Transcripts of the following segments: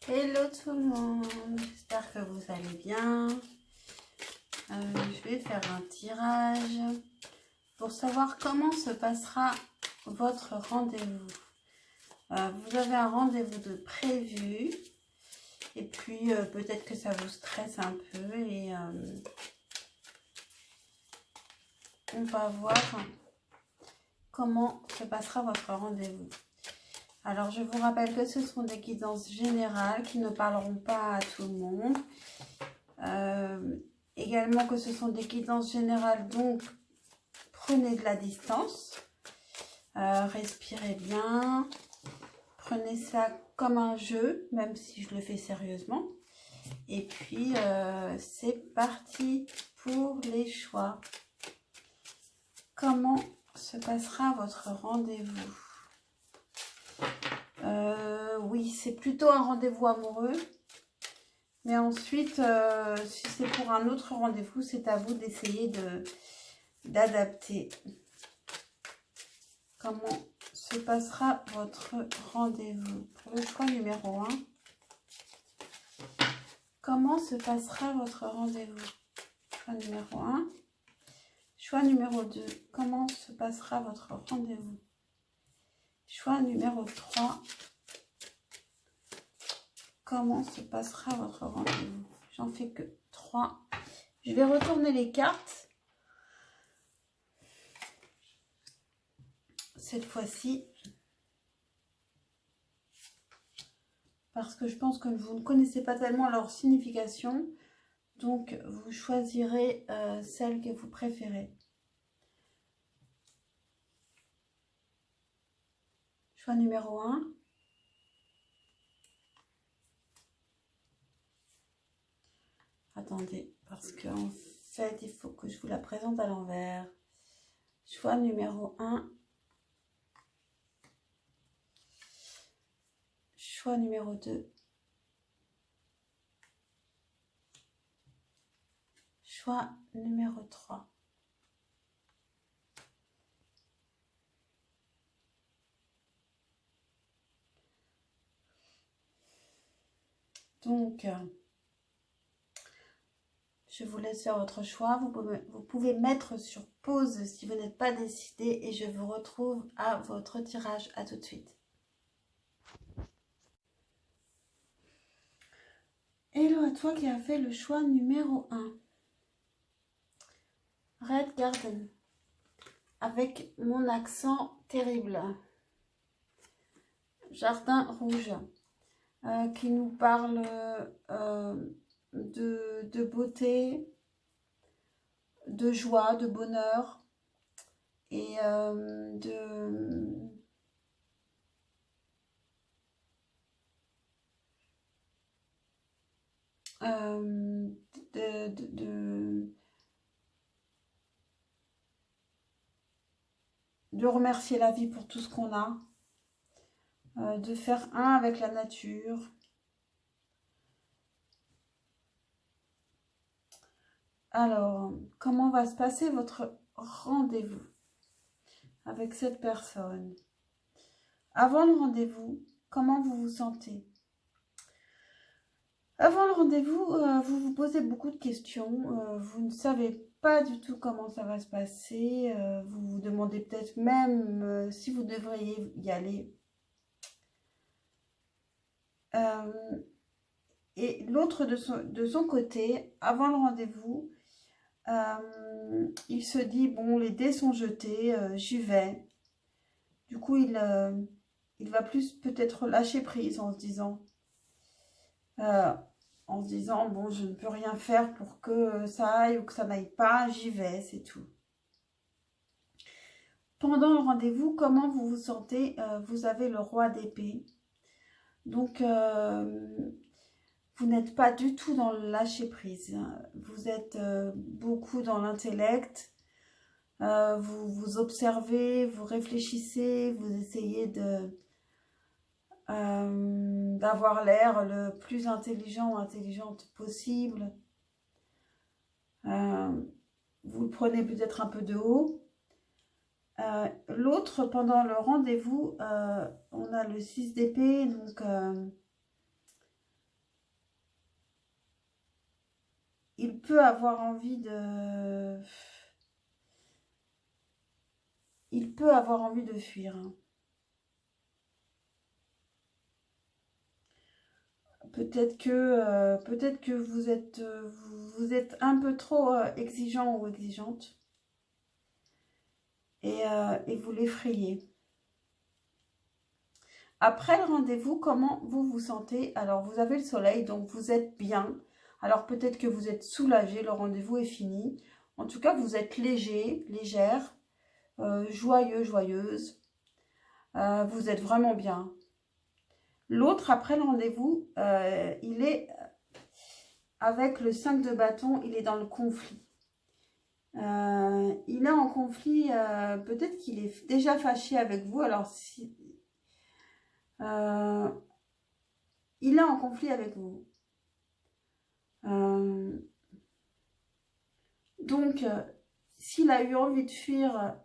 Hello tout le monde, j'espère que vous allez bien. Je vais faire un tirage pour savoir comment se passera votre rendez-vous. Vous avez un rendez-vous de prévu et puis peut-être que ça vous stresse un peu et on va voir comment se passera votre rendez-vous. Alors, je vous rappelle que ce sont des guidances générales qui ne parleront pas à tout le monde. Également que ce sont des guidances générales, donc prenez de la distance. Respirez bien. Prenez ça comme un jeu, même si je le fais sérieusement. Et puis, c'est parti pour les choix. Comment se passera votre rendez-vous ? Oui, c'est plutôt un rendez-vous amoureux. Mais ensuite, si c'est pour un autre rendez-vous, c'est à vous d'essayer d'adapter. Comment se passera votre rendez-vous? Pour le choix numéro 1, comment se passera votre rendez-vous? Choix numéro 1. Choix numéro 2, comment se passera votre rendez-vous? Choix numéro 3. Comment se passera votre rendez-vous? J'en fais que 3. Je vais retourner les cartes. Cette fois-ci. Parce que je pense que vous ne connaissez pas tellement leur signification. Donc, vous choisirez celle que vous préférez. Choix numéro 1. Attendez, parce qu'en fait, il faut que je vous la présente à l'envers. Choix numéro 1. Choix numéro 2. Choix numéro 3. Donc, je vous laisse faire votre choix. Vous pouvez mettre sur pause si vous n'êtes pas décidé et je vous retrouve à votre tirage. À tout de suite. Hello à toi qui as fait le choix numéro 1. Red Garden. Avec mon accent terrible. Jardin rouge. Qui nous parle de beauté, de joie, de bonheur et de remercier la vie pour tout ce qu'on a, de faire un avec la nature. Alors, comment va se passer votre rendez-vous avec cette personne? Avant le rendez-vous, comment vous vous sentez? Avant le rendez-vous, vous vous posez beaucoup de questions. Vous ne savez pas du tout comment ça va se passer. Vous vous demandez peut-être même si vous devriez y aller. Et l'autre de son côté, avant le rendez-vous, il se dit, bon, les dés sont jetés, j'y vais. Du coup, il va plus peut-être lâcher prise en se disant, bon, je ne peux rien faire pour que ça aille ou que ça n'aille pas, j'y vais, c'est tout. Pendant le rendez-vous, comment vous vous sentez? Vous avez le roi d'épée. Donc, vous n'êtes pas du tout dans le lâcher-prise. Vous êtes beaucoup dans l'intellect. Vous vous observez, vous réfléchissez, vous essayez d'avoir l'air le plus intelligent ou intelligente possible. Vous le prenez peut-être un peu de haut. L'autre, pendant le rendez-vous, on a le 6 d'épée, donc il peut avoir envie de... Il peut avoir envie de fuir. Hein. Peut-être que vous êtes un peu trop exigeant ou exigeante et vous l'effrayez. Après le rendez-vous, comment vous vous sentez? Alors, vous avez le soleil, donc vous êtes bien. Alors, peut-être que vous êtes soulagé, le rendez-vous est fini. En tout cas, vous êtes léger, légère, joyeux, joyeuse. Vous êtes vraiment bien. L'autre, après le rendez-vous, il est avec le 5 de bâton, il est dans le conflit. Il est en conflit, peut-être qu'il est déjà fâché avec vous. Alors, si, il est en conflit avec vous. Donc, s'il a eu envie de fuir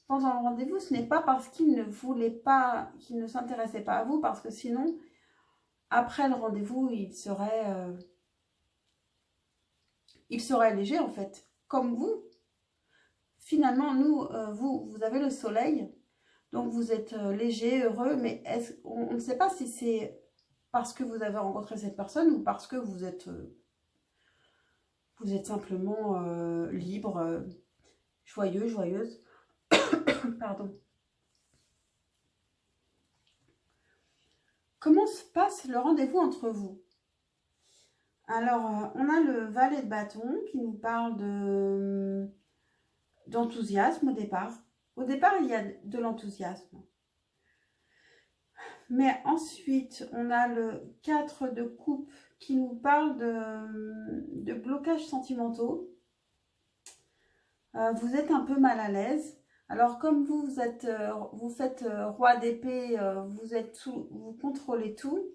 pendant le rendez-vous, ce n'est pas parce qu'il ne voulait pas, qu'il ne s'intéressait pas à vous, parce que sinon, après le rendez-vous, il serait léger en fait, comme vous. Finalement, nous, vous avez le soleil, donc vous êtes léger, heureux, mais on ne sait pas si c'est parce que vous avez rencontré cette personne ou parce que vous êtes simplement libre, joyeux, joyeuse. Pardon. Comment se passe le rendez-vous entre vous? Alors, on a le valet de bâton qui nous parle d'enthousiasme au départ. Au départ, il y a de l'enthousiasme. Mais ensuite, on a le 4 de coupe qui nous parle de blocages sentimentaux. Vous êtes un peu mal à l'aise. Alors, comme vous faites roi d'épée, vous contrôlez tout.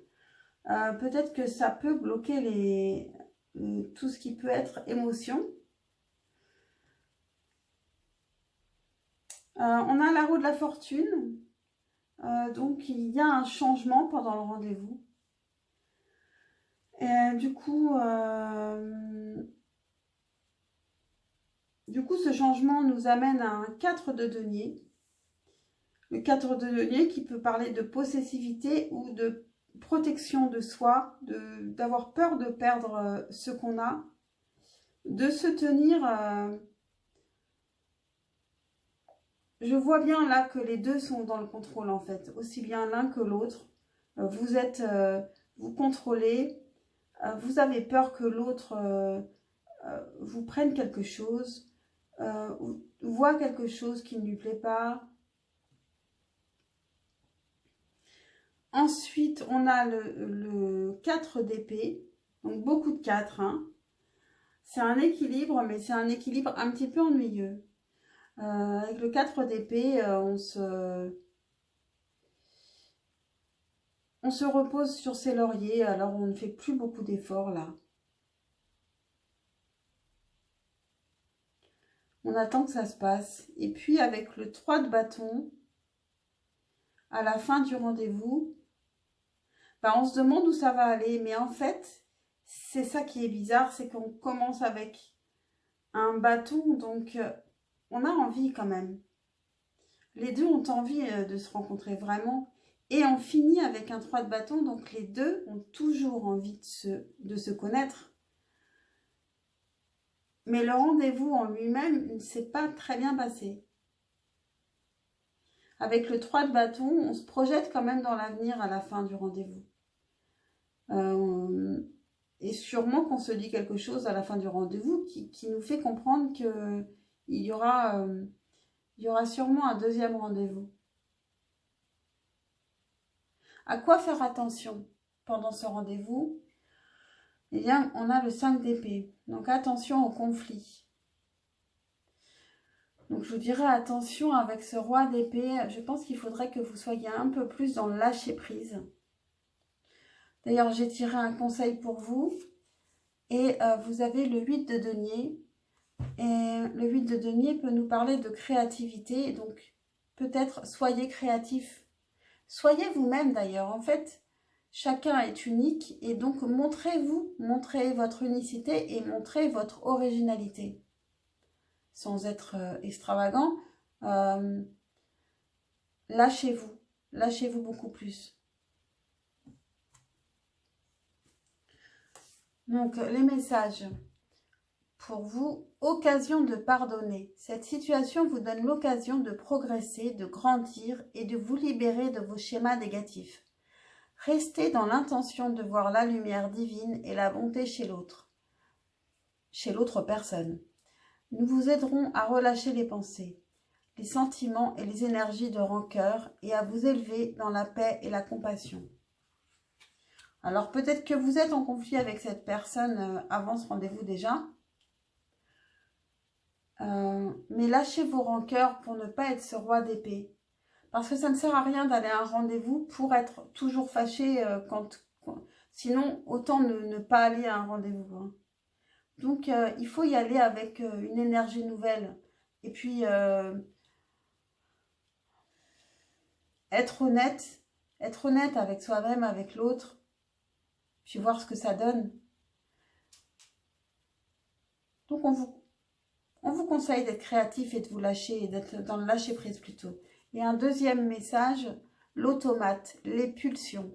Peut-être que ça peut bloquer tout ce qui peut être émotion. On a la roue de la fortune. Donc, il y a un changement pendant le rendez-vous. Du coup, ce changement nous amène à un 4 de denier. Le 4 de denier qui peut parler de possessivité ou de protection de soi, d'avoir peur de perdre ce qu'on a, de se tenir... je vois bien là que les deux sont dans le contrôle en fait, aussi bien l'un que l'autre. Vous contrôlez, vous avez peur que l'autre vous prenne quelque chose, voit quelque chose qui ne lui plaît pas. Ensuite, on a le 4 d'épée, donc beaucoup de 4. Hein. C'est un équilibre, mais c'est un équilibre un petit peu ennuyeux. Avec le 4 d'épée, on se repose sur ses lauriers, alors on ne fait plus beaucoup d'efforts là. On attend que ça se passe. Et puis avec le 3 de bâton, à la fin du rendez-vous, ben, on se demande où ça va aller. Mais en fait, c'est ça qui est bizarre, c'est qu'on commence avec un bâton, donc on a envie quand même. Les deux ont envie de se rencontrer vraiment. Et on finit avec un 3 de bâton, donc les deux ont toujours envie de se connaître. Mais le rendez-vous en lui-même ne s'est pas très bien passé. Avec le 3 de bâton, on se projette quand même dans l'avenir à la fin du rendez-vous. Et sûrement qu'on se dit quelque chose à la fin du rendez-vous qui nous fait comprendre qu'il y aura sûrement un deuxième rendez-vous. À quoi faire attention pendant ce rendez-vous? Eh bien, on a le 5 d'épée. Donc, attention au conflit. Donc, je vous dirais attention avec ce roi d'épée. Je pense qu'il faudrait que vous soyez un peu plus dans le lâcher-prise. D'ailleurs, j'ai tiré un conseil pour vous. Et vous avez le 8 de denier. Et le 8 de denier peut nous parler de créativité. Donc, peut-être soyez créatif. Soyez vous-même d'ailleurs. En fait, chacun est unique et donc montrez-vous, montrez votre unicité et montrez votre originalité. Sans être extravagant, lâchez-vous beaucoup plus. Donc, les messages pour vous, occasion de pardonner. Cette situation vous donne l'occasion de progresser, de grandir et de vous libérer de vos schémas négatifs. Restez dans l'intention de voir la lumière divine et la bonté chez l'autre personne. Nous vous aiderons à relâcher les pensées, les sentiments et les énergies de rancœur et à vous élever dans la paix et la compassion. Alors peut-être que vous êtes en conflit avec cette personne avant ce rendez-vous déjà. Mais lâchez vos rancœurs pour ne pas être ce roi d'épée. Parce que ça ne sert à rien d'aller à un rendez-vous pour être toujours fâché sinon, autant ne pas aller à un rendez-vous. Hein. Donc, il faut y aller avec une énergie nouvelle. Et puis, être honnête avec soi-même, avec l'autre. Puis voir ce que ça donne. Donc, on vous conseille d'être créatif et de vous lâcher, et d'être dans le lâcher-prise plutôt. Et un deuxième message, l'automate, les pulsions.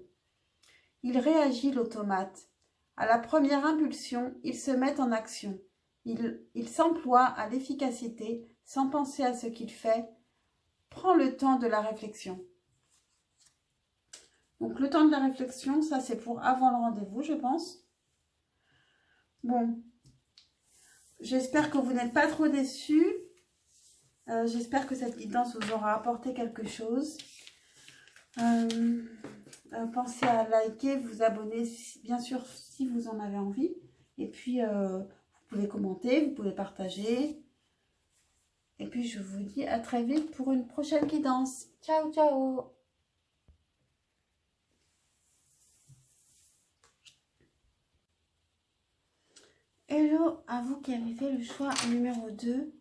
Il réagit l'automate. À la première impulsion, il se met en action. Il s'emploie à l'efficacité sans penser à ce qu'il fait. Prends le temps de la réflexion. Donc le temps de la réflexion, ça c'est pour avant le rendez-vous, je pense. Bon, j'espère que vous n'êtes pas trop déçus. J'espère que cette guidance vous aura apporté quelque chose. Pensez à liker, vous abonner, bien sûr, si vous en avez envie. Et puis, vous pouvez commenter, vous pouvez partager. Et puis, je vous dis à très vite pour une prochaine guidance. Ciao, ciao! Hello à vous qui avez fait le choix numéro 2,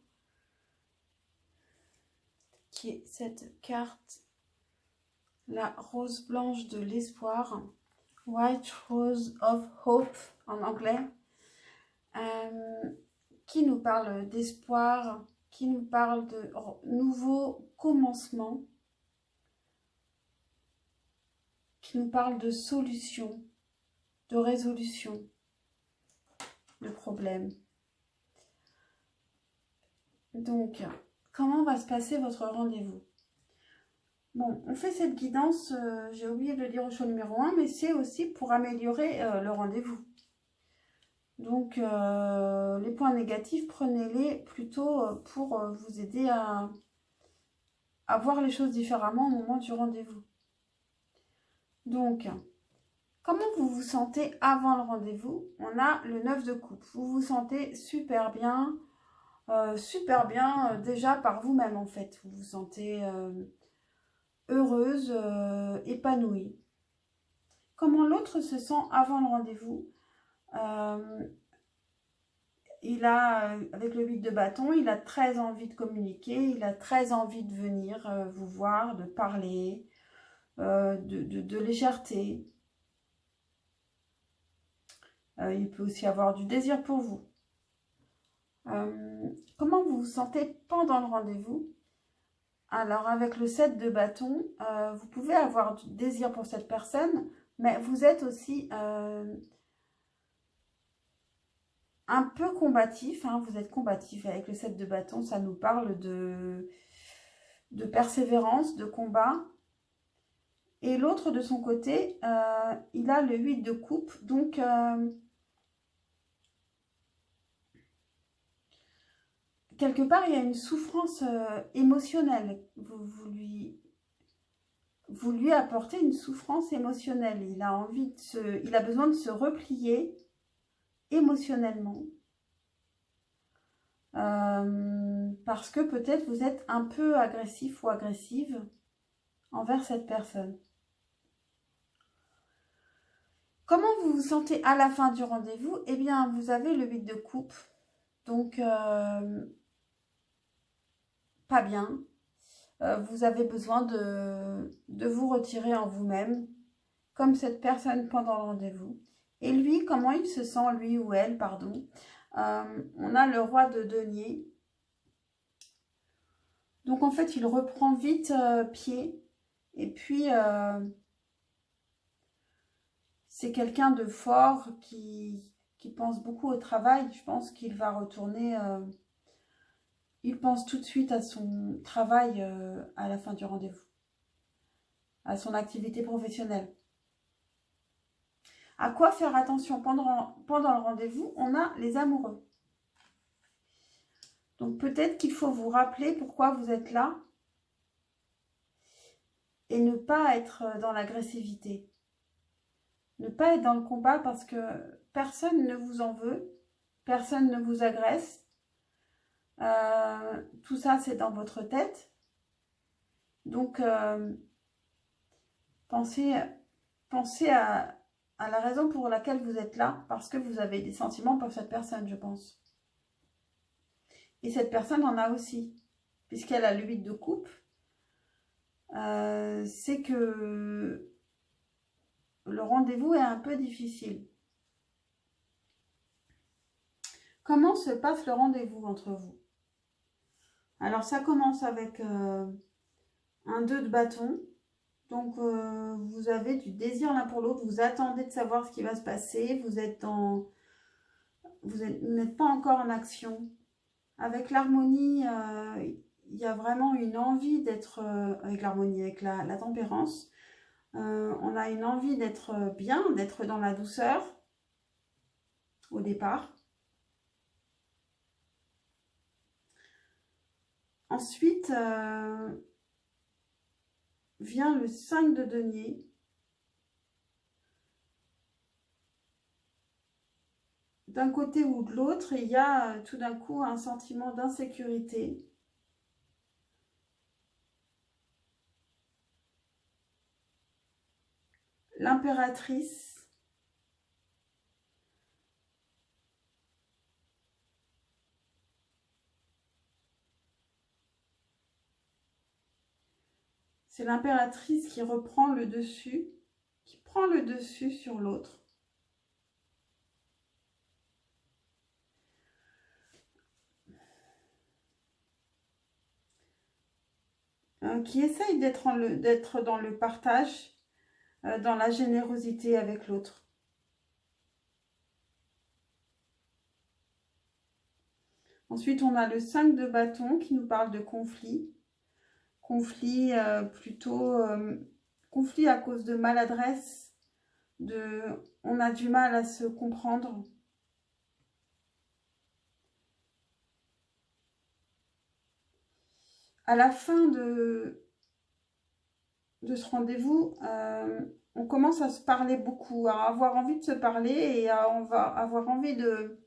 qui est cette carte, la rose blanche de l'espoir, White Rose of Hope en anglais, qui nous parle d'espoir, qui nous parle de nouveaux commencements, qui nous parle de solutions, de résolution de problèmes. Donc, comment va se passer votre rendez-vous? Bon, on fait cette guidance, j'ai oublié de le dire au choix numéro 1, mais c'est aussi pour améliorer le rendez-vous. Donc, les points négatifs, prenez-les plutôt pour vous aider à voir les choses différemment au moment du rendez-vous. Donc, comment vous vous sentez avant le rendez-vous? On a le 9 de coupe. Vous vous sentez super bien déjà par vous-même en fait. Vous vous sentez heureuse, épanouie. Comment l'autre se sent avant le rendez-vous? Il a, avec le 8 de bâton, il a très envie de communiquer, il a très envie de venir vous voir, de parler, de légèreté. Il peut aussi avoir du désir pour vous. Comment vous vous sentez pendant le rendez-vous? Alors, avec le 7 de bâton, vous pouvez avoir du désir pour cette personne, mais vous êtes aussi un peu combatif. Hein, vous êtes combatif avec le 7 de bâton. Ça nous parle de persévérance, de combat. Et l'autre, de son côté, il a le 8 de coupe. Donc, quelque part, il y a une souffrance émotionnelle. Vous lui apportez une souffrance émotionnelle. Il a besoin de se replier émotionnellement. Parce que peut-être vous êtes un peu agressif ou agressive envers cette personne. Comment vous vous sentez à la fin du rendez-vous? Eh bien, vous avez le 8 de coupe. Donc, pas bien. Vous avez besoin de vous retirer en vous-même comme cette personne pendant le rendez-vous. Et lui, comment il se sent, lui ou elle, pardon. On a le roi de denier. Donc en fait, il reprend vite pied. Et puis, c'est quelqu'un de fort qui pense beaucoup au travail. Je pense qu'il va retourner... il pense tout de suite à son travail à la fin du rendez-vous. À son activité professionnelle. À quoi faire attention pendant le rendez-vous? On a les amoureux. Donc peut-être qu'il faut vous rappeler pourquoi vous êtes là et ne pas être dans l'agressivité. Ne pas être dans le combat parce que personne ne vous en veut, personne ne vous agresse. Tout ça, c'est dans votre tête. Donc, pensez à la raison pour laquelle vous êtes là, parce que vous avez des sentiments pour cette personne, je pense. Et cette personne en a aussi, puisqu'elle a le 8 de coupe. C'est que le rendez-vous est un peu difficile. Comment se passe le rendez-vous entre vous? Alors, ça commence avec un 2 de bâton. Donc, vous avez du désir l'un pour l'autre. Vous attendez de savoir ce qui va se passer. Vous n'êtes pas encore en action. Avec l'harmonie, il y a vraiment une envie d'être... avec l'harmonie, avec la tempérance. On a une envie d'être bien, d'être dans la douceur au départ. Ensuite, vient le 5 de denier. D'un côté ou de l'autre, il y a tout d'un coup un sentiment d'insécurité. L'impératrice. C'est l'impératrice qui reprend le dessus, qui prend le dessus sur l'autre. Qui essaye d'être dans le partage, dans la générosité avec l'autre. Ensuite, on a le 5 de bâton qui nous parle de conflit. Conflit plutôt... conflit à cause de maladresse, on a du mal à se comprendre. À la fin de ce rendez-vous, on commence à se parler beaucoup, à avoir envie de se parler et on va avoir envie de...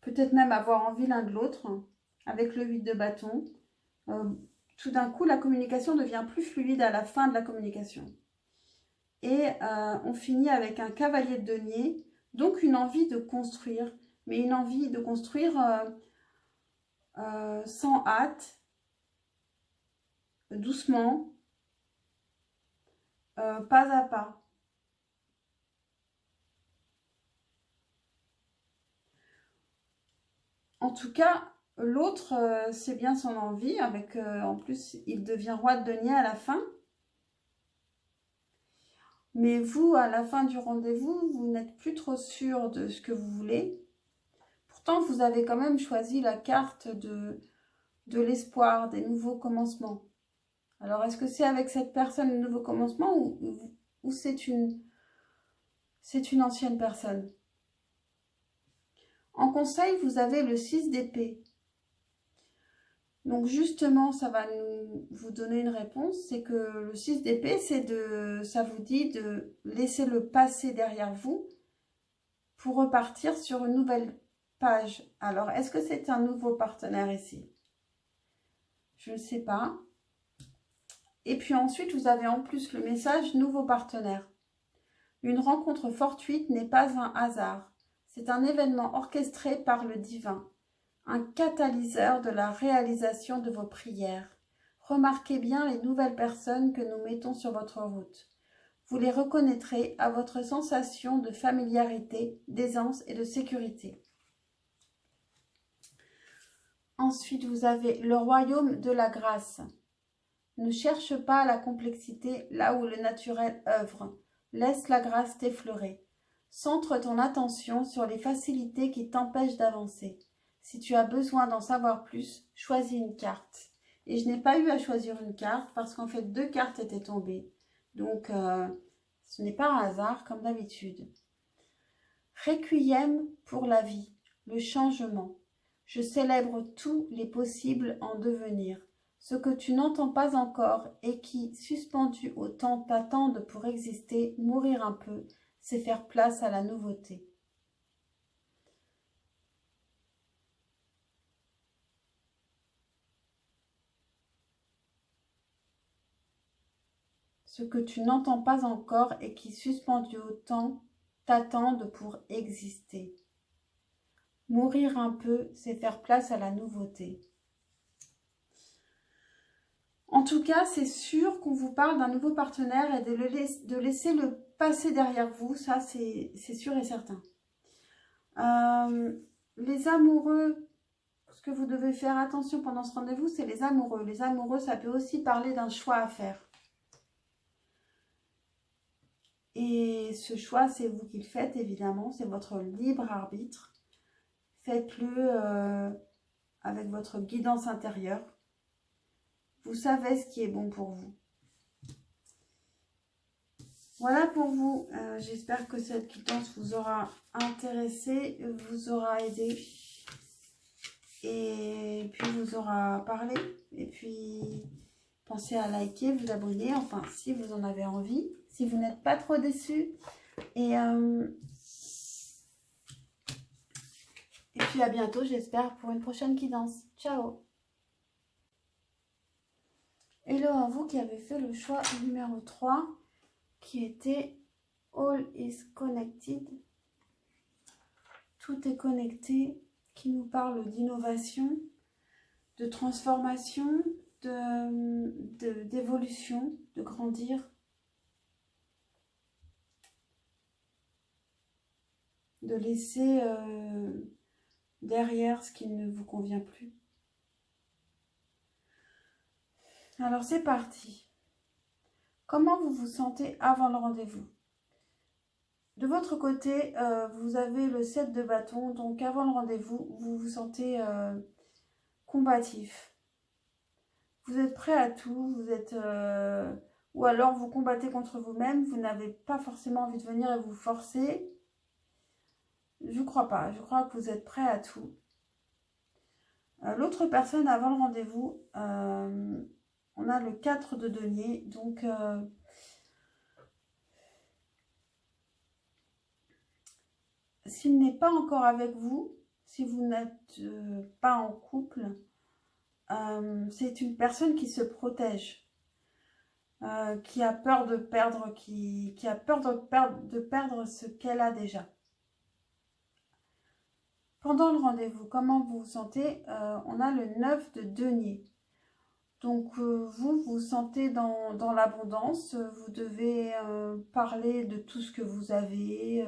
Peut-être même avoir envie l'un de l'autre, avec le 8 de bâton. Tout d'un coup, la communication devient plus fluide à la fin de la communication. Et on finit avec un cavalier de denier, donc une envie de construire, mais une envie de construire sans hâte, doucement, pas à pas. En tout cas, l'autre, c'est bien son envie, avec en plus, il devient roi de denier à la fin. Mais vous, à la fin du rendez-vous, vous n'êtes plus trop sûr de ce que vous voulez. Pourtant, vous avez quand même choisi la carte de l'espoir, des nouveaux commencements. Alors, est-ce que c'est avec cette personne le nouveau commencement ou c'est une ancienne personne? En conseil, vous avez le 6 d'épée. Donc justement, ça va vous donner une réponse. C'est que le 6 d'épée, ça vous dit de laisser le passé derrière vous pour repartir sur une nouvelle page. Alors, est-ce que c'est un nouveau partenaire ici? Je ne sais pas. Et puis ensuite, vous avez en plus le message « Nouveau partenaire ». Une rencontre fortuite n'est pas un hasard. C'est un événement orchestré par le divin, un catalyseur de la réalisation de vos prières. Remarquez bien les nouvelles personnes que nous mettons sur votre route. Vous les reconnaîtrez à votre sensation de familiarité, d'aisance et de sécurité. Ensuite, vous avez le royaume de la grâce. Ne cherche pas la complexité là où le naturel œuvre. Laisse la grâce t'effleurer. Centre ton attention sur les facilités qui t'empêchent d'avancer. Si tu as besoin d'en savoir plus, choisis une carte. Et je n'ai pas eu à choisir une carte parce qu'en fait 2 cartes étaient tombées. Donc ce n'est pas un hasard comme d'habitude. Requiem pour la vie, le changement. Je célèbre tous les possibles en devenir. Ce que tu n'entends pas encore et qui, suspendu au temps, t'attendent pour exister, mourir un peu, c'est faire place à la nouveauté. Ce que tu n'entends pas encore et qui, suspendu au temps, t'attendent pour exister. Mourir un peu, c'est faire place à la nouveauté. En tout cas, c'est sûr qu'on vous parle d'un nouveau partenaire et de laisser le passé derrière vous. Ça, c'est sûr et certain. Les amoureux, ce que vous devez faire attention pendant ce rendez-vous, c'est les amoureux. Les amoureux, ça peut aussi parler d'un choix à faire. Et ce choix, c'est vous qui le faites, évidemment. C'est votre libre arbitre. Faites-le avec votre guidance intérieure. Vous savez ce qui est bon pour vous. Voilà pour vous. J'espère que cette guidance vous aura intéressé, vous aura aidé. Et puis vous aura parlé. Et puis pensez à liker, vous abonner. Enfin, si vous en avez envie. Si vous n'êtes pas trop déçus. Et puis à bientôt, j'espère, pour une prochaine guidance. Ciao! Hello à vous qui avez fait le choix numéro 3, qui était All is connected. Tout est connecté, qui nous parle d'innovation, de transformation, d'évolution, de grandir, de laisser derrière ce qui ne vous convient plus. Alors c'est parti. Comment vous vous sentez avant le rendez-vous? De votre côté, vous avez le 7 de bâton, donc avant le rendez-vous, vous vous sentez combatif. Vous êtes prêt à tout, vous êtes... ou alors vous combattez contre vous-même, vous n'avez pas forcément envie de venir et vous forcez. Je ne crois pas, je crois que vous êtes prêt à tout. L'autre personne avant le rendez-vous, on a le 4 de denier, donc s'il n'est pas encore avec vous, si vous n'êtes pas en couple, c'est une personne qui se protège, qui a peur de perdre, qui a peur de perdre ce qu'elle a déjà. Pendant le rendez-vous, comment vous vous sentez? On a le 9 de denier. Donc, vous vous sentez dans l'abondance. Vous devez parler de tout ce que vous avez.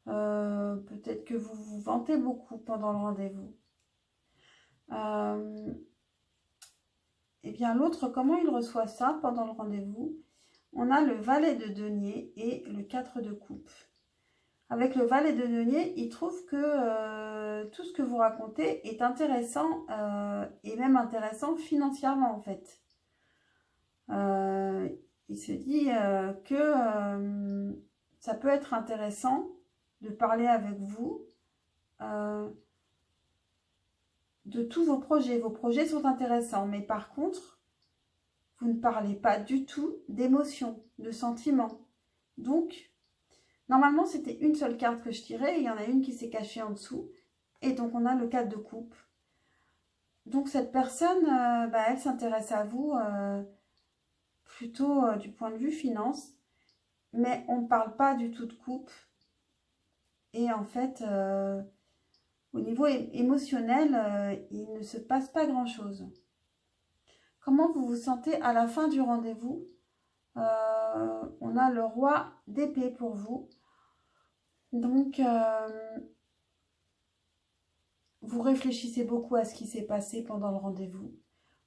Peut-être que vous vous vantez beaucoup pendant le rendez-vous. Et bien, l'autre, comment il reçoit ça pendant le rendez-vous? On a le valet de denier et le 4 de coupe. Avec le valet de denier, il trouve que tout ce que vous racontez est intéressant et même intéressant financièrement en fait. Il se dit que ça peut être intéressant de parler avec vous de tous vos projets. Vos projets sont intéressants, mais par contre, vous ne parlez pas du tout d'émotions, de sentiments. Donc, normalement, c'était une seule carte que je tirais, et il y en a une qui s'est cachée en dessous. Et donc, on a le 4 de coupe. Donc, cette personne, elle s'intéresse à vous plutôt du point de vue finance. Mais on ne parle pas du tout de coupe. Et en fait, au niveau émotionnel, il ne se passe pas grand-chose. Comment vous vous sentez à la fin du rendez-vous? on a le roi d'épée pour vous. Donc, vous réfléchissez beaucoup à ce qui s'est passé pendant le rendez-vous.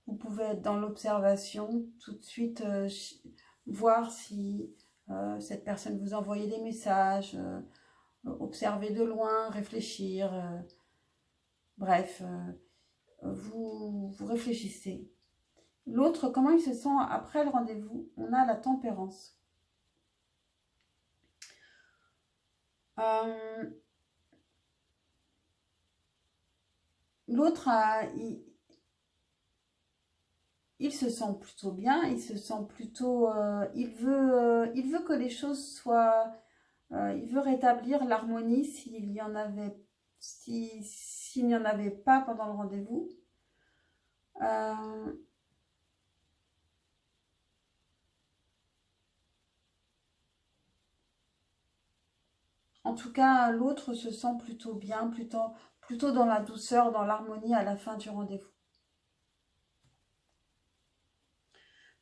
Vous pouvez être dans l'observation, tout de suite voir si cette personne vous envoyait des messages, observer de loin, réfléchir. Bref, vous réfléchissez. L'autre, comment il se sent après le rendez-vous? On a la tempérance. L'autre, il se sent plutôt bien, il se sent plutôt... il veut que les choses soient... il veut rétablir l'harmonie s'il y en avait... s'il n'y en avait pas pendant le rendez-vous. En tout cas, l'autre se sent plutôt bien, plutôt dans la douceur, dans l'harmonie à la fin du rendez-vous.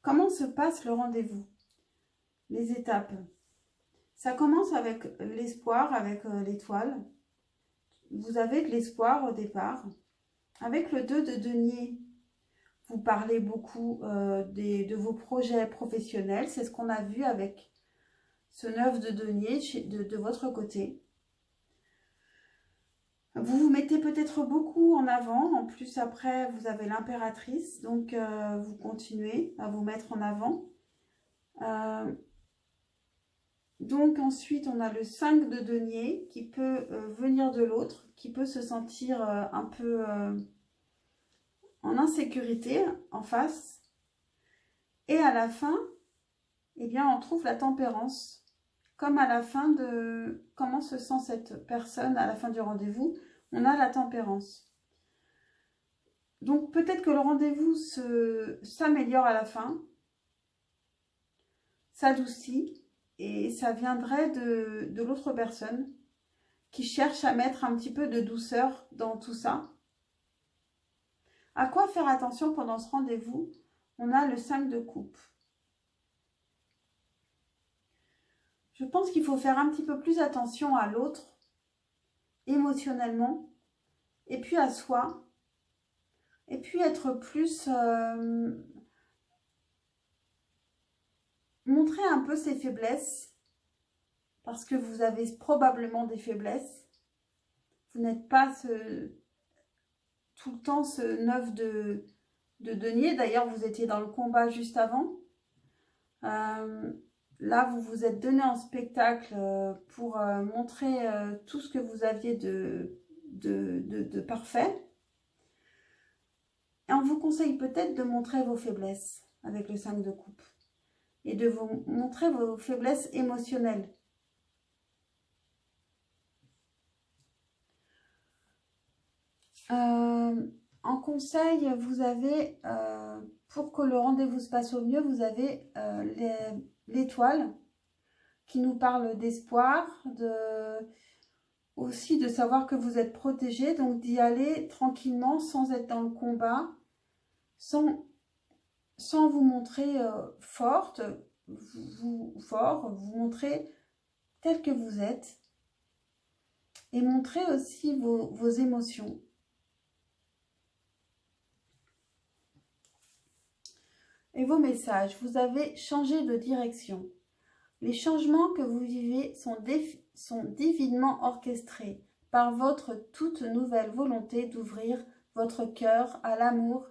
Comment se passe le rendez-vous? Les étapes. Ça commence avec l'espoir, avec l'étoile. Vous avez de l'espoir au départ. Avec le 2 de denier, vous parlez beaucoup de vos projets professionnels. C'est ce qu'on a vu avec ce 9 de denier de votre côté. Vous vous mettez peut-être beaucoup en avant. En plus, après, vous avez l'impératrice. Donc, vous continuez à vous mettre en avant. Donc, ensuite, on a le 5 de denier qui peut venir de l'autre, qui peut se sentir un peu en insécurité en face. Et à la fin, eh bien, on trouve la tempérance. Comme à la fin de... Comment se sent cette personne à la fin du rendez-vous? On a la tempérance. Donc, peut-être que le rendez-vous s'améliore à la fin, s'adoucit, et ça viendrait de l'autre personne qui cherche à mettre un petit peu de douceur dans tout ça. À quoi faire attention pendant ce rendez-vous? On a le 5 de coupe. Je pense qu'il faut faire un petit peu plus attention à l'autre, émotionnellement, et puis à soi, et puis être plus... montrer un peu ses faiblesses, parce que vous avez probablement des faiblesses. Vous n'êtes pas tout le temps ce 9 de denier. D'ailleurs, vous étiez dans le combat juste avant. Là, vous vous êtes donné en spectacle pour montrer tout ce que vous aviez de parfait. Et on vous conseille peut-être de montrer vos faiblesses avec le 5 de coupe. Et de vous montrer vos faiblesses émotionnelles. En conseil, vous avez, pour que le rendez-vous se passe au mieux, vous avez l'étoile qui nous parle d'espoir, aussi de savoir que vous êtes protégé, donc d'y aller tranquillement sans être dans le combat, sans vous montrer forte, vous montrer tel que vous êtes et montrer aussi vos émotions. Et vos messages, vous avez changé de direction. Les changements que vous vivez sont divinement orchestrés par votre toute nouvelle volonté d'ouvrir votre cœur à l'amour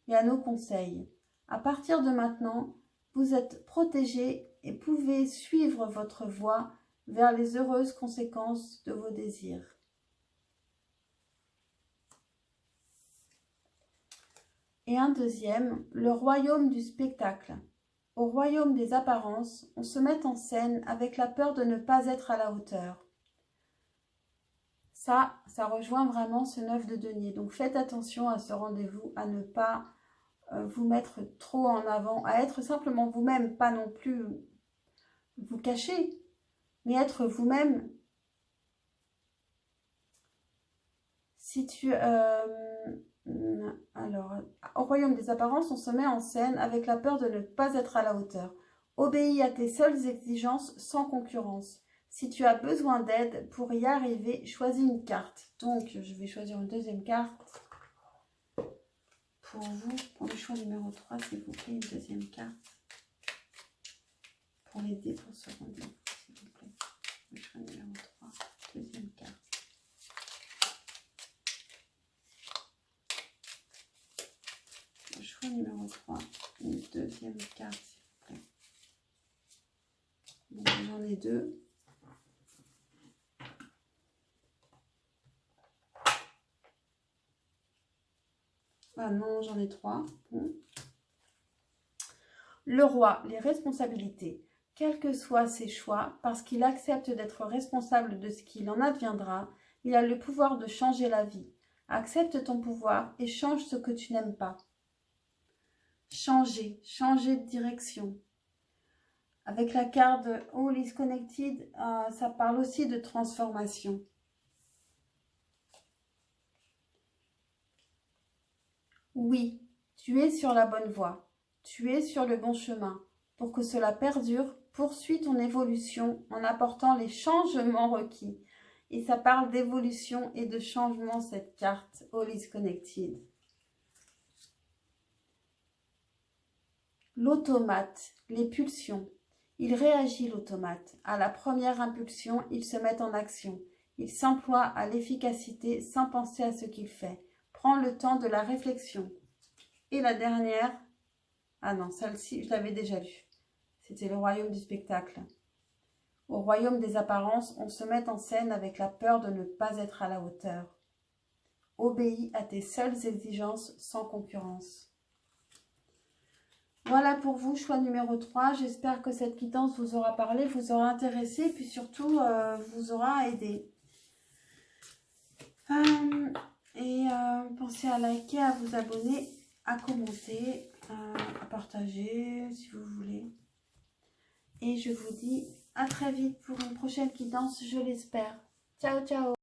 et à nos conseils. À partir de maintenant, vous êtes protégé et pouvez suivre votre voie vers les heureuses conséquences de vos désirs. Et un deuxième, le royaume du spectacle. Au royaume des apparences, on se met en scène avec la peur de ne pas être à la hauteur. Ça rejoint vraiment ce 9 de denier. Donc faites attention à ce rendez-vous, à ne pas vous mettre trop en avant, à être simplement vous-même, pas non plus vous cacher, mais être vous-même. Si tu... alors, au royaume des apparences, on se met en scène avec la peur de ne pas être à la hauteur. Obéis à tes seules exigences sans concurrence. Si tu as besoin d'aide pour y arriver, choisis une carte. Donc, je vais choisir une deuxième carte. Pour vous, pour le choix numéro 3, s'il vous plaît, une deuxième carte. Pour l'aider pour ce rendez-vous, s'il vous plaît. Le choix numéro 3, deuxième carte. Le choix numéro 3, une deuxième carte, s'il vous plaît. Donc, j'en ai deux. Ah non, j'en ai trois. Bon. Le roi, les responsabilités. Quels que soient ses choix, parce qu'il accepte d'être responsable de ce qu'il en adviendra, il a le pouvoir de changer la vie. Accepte ton pouvoir et change ce que tu n'aimes pas. Changer, changer de direction. Avec la carte All is Connected, ça parle aussi de transformation. Oui, tu es sur la bonne voie. Tu es sur le bon chemin. Pour que cela perdure, poursuis ton évolution en apportant les changements requis. Et ça parle d'évolution et de changement, cette carte All is Connected. L'automate, les pulsions. Il réagit, l'automate. À la première impulsion, il se met en action. Il s'emploie à l'efficacité sans penser à ce qu'il fait. Prends le temps de la réflexion. Et la dernière, ah non, celle-ci, je l'avais déjà lue. C'était le royaume du spectacle. Au royaume des apparences, on se met en scène avec la peur de ne pas être à la hauteur. Obéis à tes seules exigences sans concurrence. Voilà pour vous, choix numéro 3. J'espère que cette quittance vous aura parlé, vous aura intéressé, puis surtout vous aura aidé. Pensez à liker, à vous abonner, à commenter, à partager si vous voulez. Et je vous dis à très vite pour une prochaine quittance, je l'espère. Ciao, ciao!